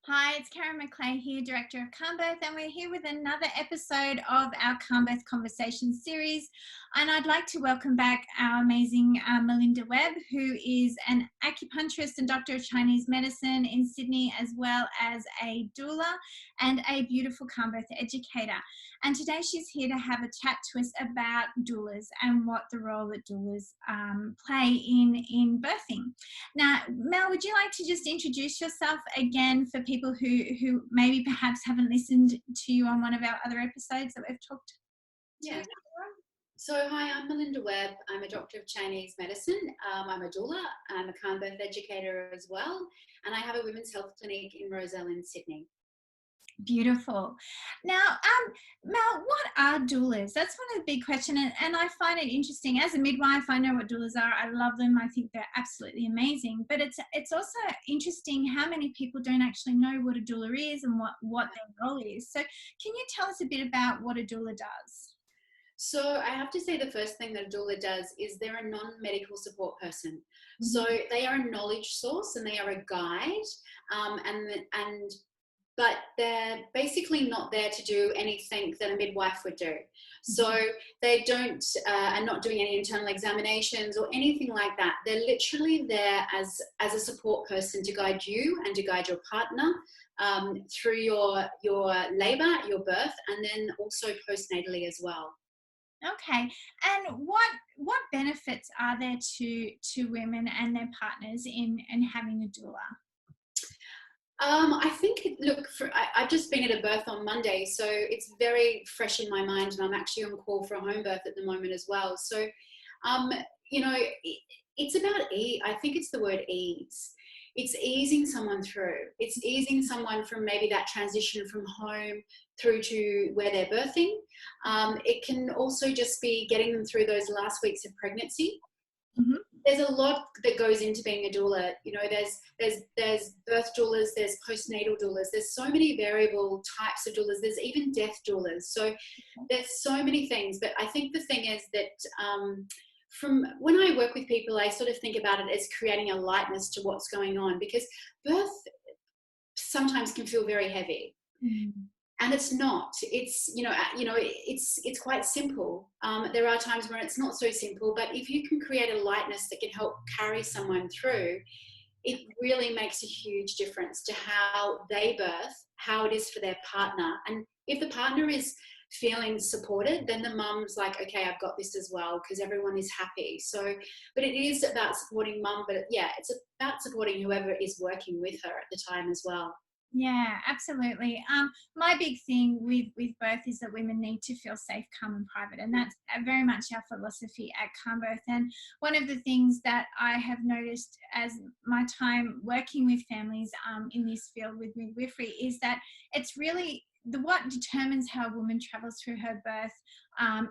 Hi, it's Karen McClay here, Director of Calmbirth, and we're here with another episode of our Calmbirth Conversation Series. And I'd like to welcome back our amazing Melinda Webb, who is an acupuncturist and doctor of Chinese medicine in Sydney, as well as a doula and a beautiful Calmbirth educator. And today she's here to have a chat to us about doulas and what the role that doulas play in birthing. Now, Mel, would you like to just introduce yourself again for people who maybe perhaps haven't listened to you on one of our other episodes that we've talked to? Yeah. So hi, I'm Melinda Webb. I'm a doctor of Chinese medicine. I'm a doula. I'm a Calmbirth educator as well. And I have a women's health clinic in Roselle in Sydney. Beautiful. Now, Mel, what are doulas? That's one of the big questions, and I find it interesting. As a midwife, I know what doulas are. I love them. I think they're absolutely amazing. But it's also interesting how many people don't actually know what a doula is and what their role is. So, can you tell us a bit about what a doula does? So I have to say the first thing that a doula does is they're a non-medical support person. Mm-hmm. So they are a knowledge source and they are a guide, but they're basically not there to do anything that a midwife would do. So they are not doing any internal examinations or anything like that. They're literally there as a support person to guide you and to guide your partner through your labor, your birth, and then also postnatally as well. Okay, and what benefits are there to women and their partners in having a doula? I think, I've just been at a birth on Monday, so it's very fresh in my mind, and I'm actually on call for a home birth at the moment as well. So, it's about I think it's the word ease. It's easing someone through. It's easing someone from maybe that transition from home through to where they're birthing. It can also just be getting them through those last weeks of pregnancy. Mm-hmm. There's a lot that goes into being a doula. You know, there's birth doulas, there's postnatal doulas, there's so many variable types of doulas, there's even death doulas. So there's so many things. But I think the thing is that from when I work with people, I sort of think about it as creating a lightness to what's going on, because birth sometimes can feel very heavy. Mm. And it's not. It's it's quite simple. There are times where it's not so simple, but if you can create a lightness that can help carry someone through, it really makes a huge difference to how they birth, how it is for their partner. And if the partner is feeling supported, then the mum's like, okay, I've got this as well, because everyone is happy. So, but it is about supporting mum, but yeah, it's about supporting whoever is working with her at the time as well. Yeah, absolutely. My big thing with birth is that women need to feel safe, calm and private, and that's very much our philosophy at Calmbirth. And one of the things that I have noticed as my time working with families in this field with midwifery is that it's really what determines how a woman travels through her birth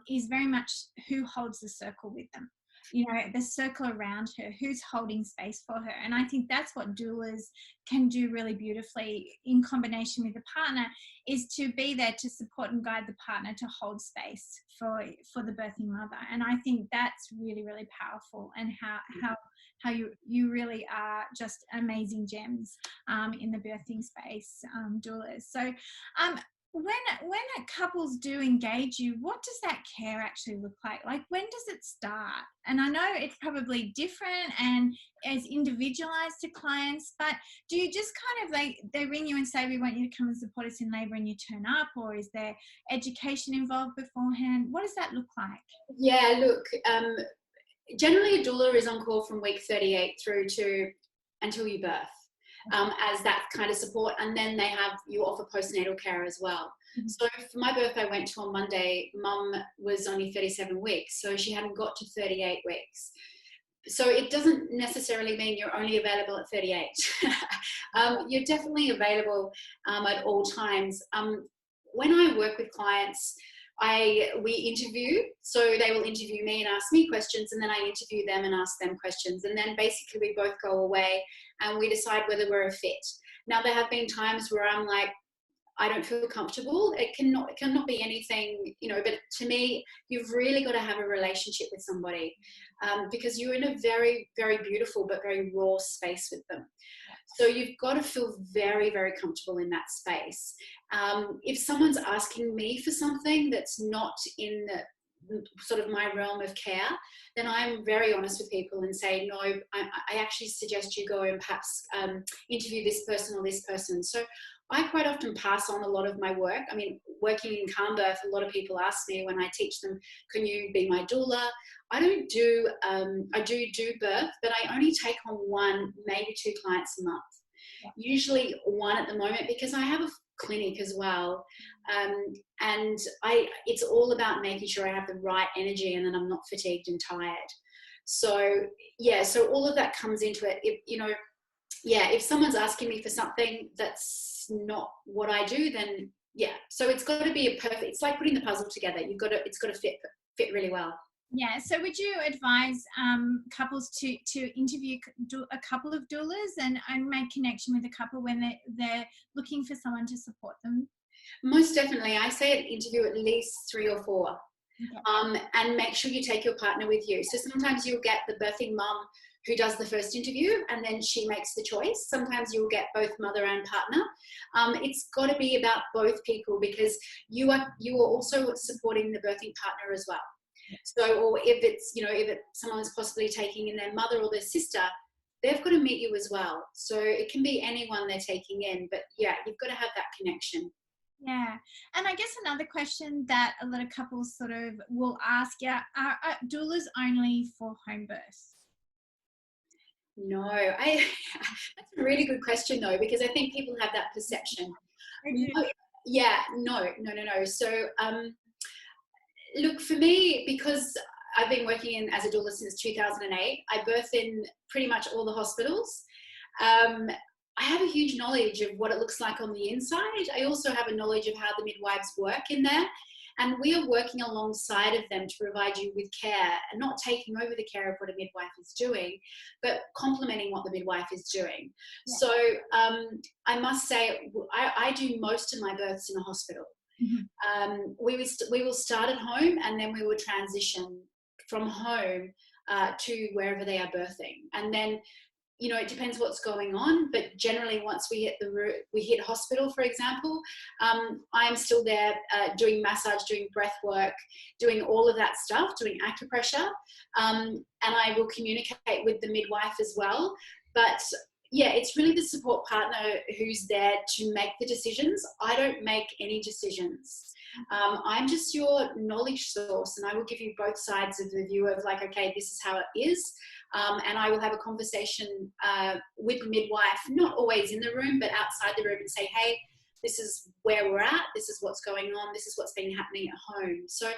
is very much who holds the circle with them. You know, the circle around her, who's holding space for her. And I think that's what doulas can do really beautifully in combination with the partner, is to be there to support and guide the partner to hold space for the birthing mother. And I think that's really, really powerful, and how you really are just amazing gems in the birthing space, doulas. So when couples do engage you, what does that care actually look like? Like, when does it start? And I know it's probably different and as individualized to clients, but do you just kind of they ring you and say, we want you to come and support us in labour, and you turn up, or is there education involved beforehand? What does that look like? Yeah, look, generally a doula is on call from week 38 through to until you birth. As that kind of support, and then you offer postnatal care as well. Mm-hmm. So for my birth I went to on Monday, mum was only 37 weeks, so she hadn't got to 38 weeks. So it doesn't necessarily mean you're only available at 38. You're definitely available at all times. When I work with clients, we interview, so they will interview me and ask me questions, and then I interview them and ask them questions, and then basically we both go away and we decide whether we're a fit. Now, there have been times where I'm like, I don't feel comfortable. It cannot be anything, but to me, you've really got to have a relationship with somebody, because you're in a very, very beautiful but very raw space with them. So you've got to feel very, very comfortable in that space. If someone's asking me for something that's not in the sort of my realm of care, then I'm very honest with people and say, no, I actually suggest you go and perhaps interview this person or this person. So I quite often pass on a lot of my work. I mean, working in Calmbirth, a lot of people ask me when I teach them, can you be my doula? I don't do, I do birth, but I only take on one, maybe two clients a month. Usually one at the moment, because I have a clinic as well. And it's all about making sure I have the right energy and then I'm not fatigued and tired. So yeah, so all of that comes into it. If someone's asking me for something that's not what I do, then yeah. So it's got to be it's like putting the puzzle together. It's got to fit really well. Yeah. So would you advise couples to interview a couple of doulas and make connection with a couple when they're looking for someone to support them? Most definitely. I say interview at least 3 or 4. Okay. And make sure you take your partner with you. So sometimes you'll get the birthing mum who does the first interview and then she makes the choice. Sometimes you'll get both mother and partner. It's got to be about both people, because you are also supporting the birthing partner as well. So, or if it's, if someone's possibly taking in their mother or their sister, they've got to meet you as well. So it can be anyone they're taking in, but yeah, you've got to have that connection. Yeah. And I guess another question that a lot of couples sort of will ask, are doulas only for home birth? No, that's a really good question though, because I think people have that perception. No. So, look, for me, because I've been working as a doula since 2008, I birth in pretty much all the hospitals. I have a huge knowledge of what it looks like on the inside. I also have a knowledge of how the midwives work in there. And we are working alongside of them to provide you with care, and not taking over the care of what a midwife is doing, but complementing what the midwife is doing. Yeah. So I must say, I do most of my births in a hospital. Mm-hmm. We will start at home, and then we will transition from home to wherever they are birthing. And then, it depends what's going on, but generally once we hit hospital, for example, I'm still there doing massage, doing breath work, doing all of that stuff, doing acupressure, and I will communicate with the midwife as well. But yeah, it's really the support partner who's there to make the decisions. I don't make any decisions. I'm just your knowledge source, and I will give you both sides of the view of like, okay, this is how it is. And I will have a conversation with the midwife, not always in the room, but outside the room, and say, hey, this is where we're at. This is what's going on. This is what's been happening at home. So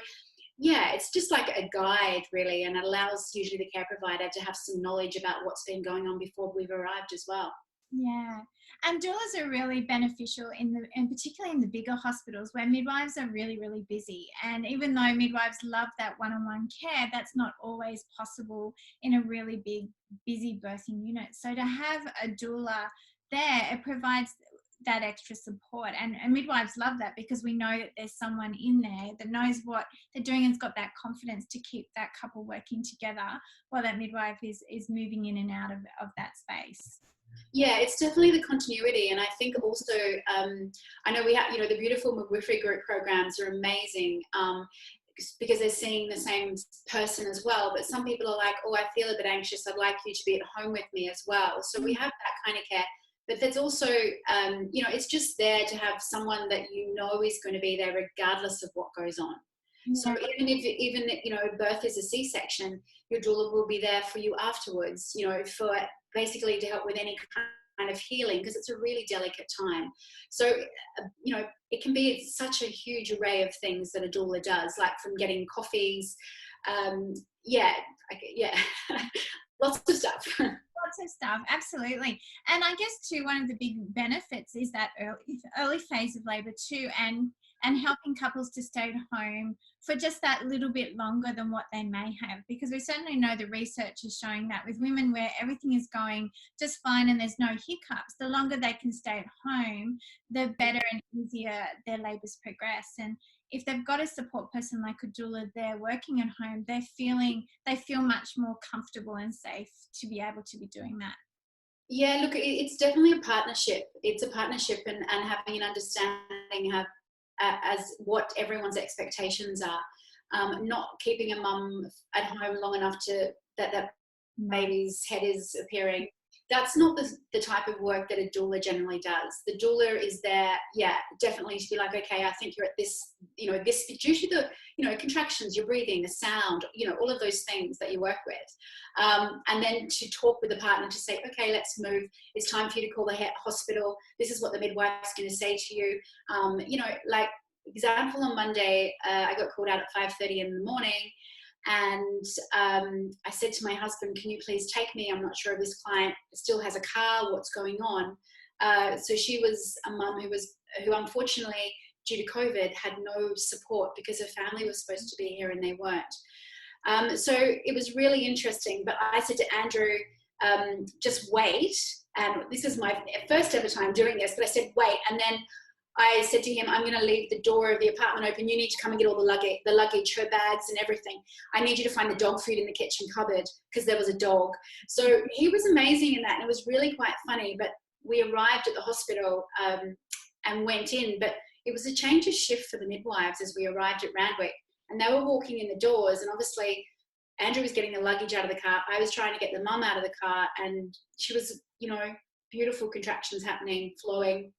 yeah, it's just like a guide really, and it allows usually the care provider to have some knowledge about what's been going on before we've arrived as well. Yeah, and doulas are really beneficial and particularly in the bigger hospitals where midwives are really, really busy. And even though midwives love that one-on-one care, that's not always possible in a really big, busy birthing unit. So to have a doula there, it provides that extra support, and midwives love that, because we know that there's someone in there that knows what they're doing and's got that confidence to keep that couple working together while that midwife is moving in and out of that space. Yeah, it's definitely the continuity. And I think also, I know we have, the beautiful midwifery group programs are amazing because they're seeing the same person as well. But some people are like, oh, I feel a bit anxious. I'd like you to be at home with me as well. So we have that kind of care. But there's also, it's just there to have someone that is going to be there regardless of what goes on. Yeah. So even birth is a C-section, your doula will be there for you afterwards, for basically to help with any kind of healing, because it's a really delicate time. So, it can be such a huge array of things that a doula does, like from getting coffees, lots of stuff. Lots of stuff, absolutely. And I guess too, one of the big benefits is that early phase of labour too, and and helping couples to stay at home for just that little bit longer than what they may have, because we certainly know the research is showing that with women where everything is going just fine and there's no hiccups, the longer they can stay at home, the better and easier their labours progress. And if they've got a support person like a doula there working at home, they feel much more comfortable and safe to be able to be doing that. Yeah, look, it's definitely a partnership. It's a partnership, and having an understanding of as what everyone's expectations are. Not keeping a mum at home long enough to that baby's head is appearing. That's not the type of work that a doula generally does. The doula is there, yeah, definitely to be like, okay, I think you're at this, this due to the, contractions, your breathing, the sound, all of those things that you work with. And then to talk with the partner to say, okay, let's move. It's time for you to call the hospital. This is what the midwife's going to say to you. Like example on Monday, I got called out at 5:30 in the morning. And I said to my husband, can you please take me? I'm not sure if this client still has a car, what's going on? So she was a mum who unfortunately, due to COVID, had no support because her family was supposed to be here and they weren't. So it was really interesting. But I said to Andrew, just wait. And this is my first ever time doing this, but I said, wait. And then I said to him, I'm going to leave the door of the apartment open. You need to come and get all the luggage, her bags and everything. I need you to find the dog food in the kitchen cupboard because there was a dog. So he was amazing in that. And it was really quite funny. But we arrived at the hospital and went in. But it was a change of shift for the midwives as we arrived at Randwick. And they were walking in the doors. And obviously, Andrew was getting the luggage out of the car. I was trying to get the mum out of the car. And she was, beautiful contractions happening, flowing.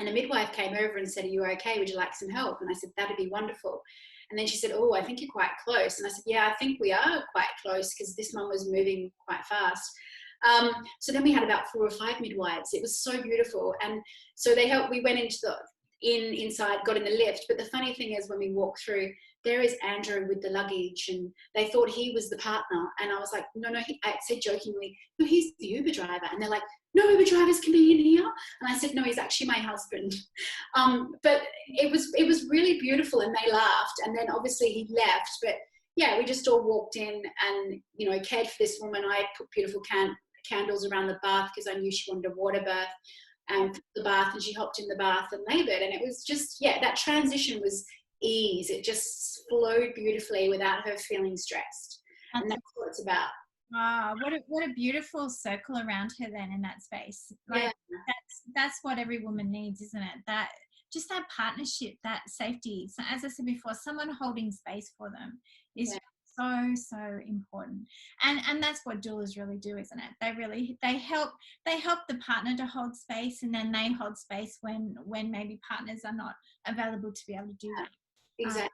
And a midwife came over and said, are you okay? Would you like some help? And I said, that'd be wonderful. And then she said, oh, I think you're quite close. And I said, yeah, I think we are quite close because this mum was moving quite fast. So then we had about 4 or 5 midwives. It was so beautiful. And so they helped. We went into inside, got in the lift. But the funny thing is when we walked through, there is Andrew with the luggage, and they thought he was the partner. And I was like, no, I said jokingly, no, he's the Uber driver. And they're like, no Uber drivers can be in here. And I said, no, he's actually my husband. But it was really beautiful, and they laughed. And then obviously he left. But yeah, we just all walked in and, cared for this woman. I put beautiful candles around the bath because I knew she wanted a water birth, and the bath, and she hopped in the bath and laboured. And it was just, that transition was ease. It just flowed beautifully without her feeling stressed. And that's what it's about. Wow, what a beautiful circle around her then in that space. Like that's what every woman needs, isn't it? That just that partnership, that safety. So as I said before, someone holding space for them is so important. And that's what doulas really do, isn't it? They help the partner to hold space, and then they hold space when maybe partners are not available to be able to do that. Exactly.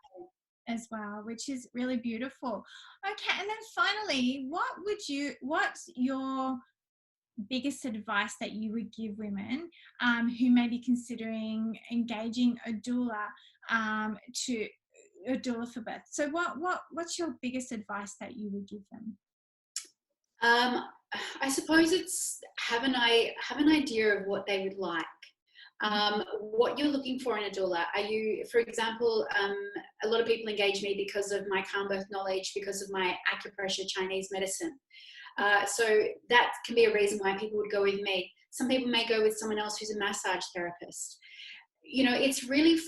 As well, which is really beautiful. Okay, and then finally, what's your biggest advice that you would give women who may be considering engaging a doula to a doula for birth? So what's your biggest advice that you would give them? I suppose it's have an idea of what they would like. What you're looking for in a doula. Are you, for example, a lot of people engage me because of my Calmbirth knowledge, because of my acupressure Chinese medicine. So that can be a reason why people would go with me. Some people may go with someone else who's a massage therapist. It's really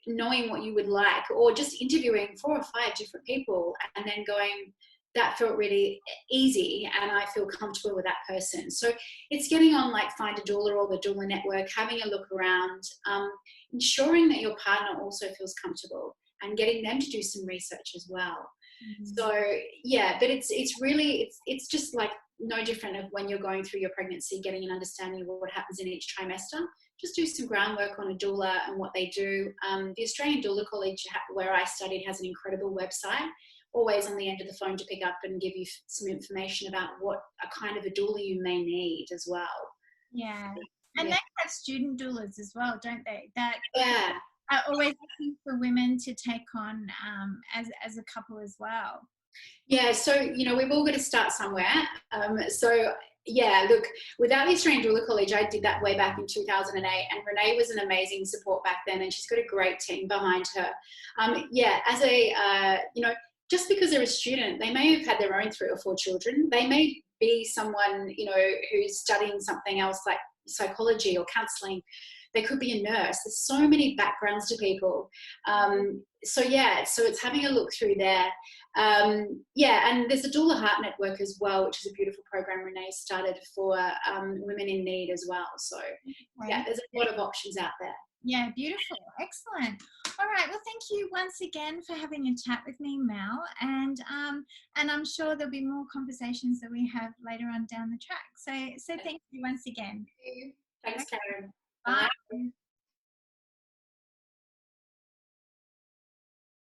knowing what you would like, or just interviewing 4 or 5 different people and then going, that felt really easy and I feel comfortable with that person. So it's getting on like Find a Doula or the Doula Network, having a look around, ensuring that your partner also feels comfortable and getting them to do some research as well. Mm-hmm. So but it's just like no different of when you're going through your pregnancy, getting an understanding of what happens in each trimester. Just do some groundwork on a doula and what they do. The Australian Doula College, where I studied, has an incredible website, always on the end of the phone to pick up and give you some information about what a kind of a doula you may need as well. Yeah. And they have student doulas as well, don't they? That are always looking for women to take on as a couple as well. Yeah, so we've all got to start somewhere. So yeah, look, without the Australian Doula College, I did that way back in 2008, and Renee was an amazing support back then, and she's got a great team behind her. Yeah, as a just because they're a student, they may have had their own 3 or 4 children. They may be someone who's studying something else like psychology or counselling. They could be a nurse. There's so many backgrounds to people. So yeah, so it's having a look through there. Yeah, and there's a Doula Heart Network as well, which is a beautiful program Renee started for women in need as well. So yeah, there's a lot of options out there. Yeah, beautiful. Excellent. All right. Well, thank you once again for having a chat with me, Mel. And I'm sure there'll be more conversations that we have later on down the track. So thank you once again. Thanks, Karen. Bye. Bye.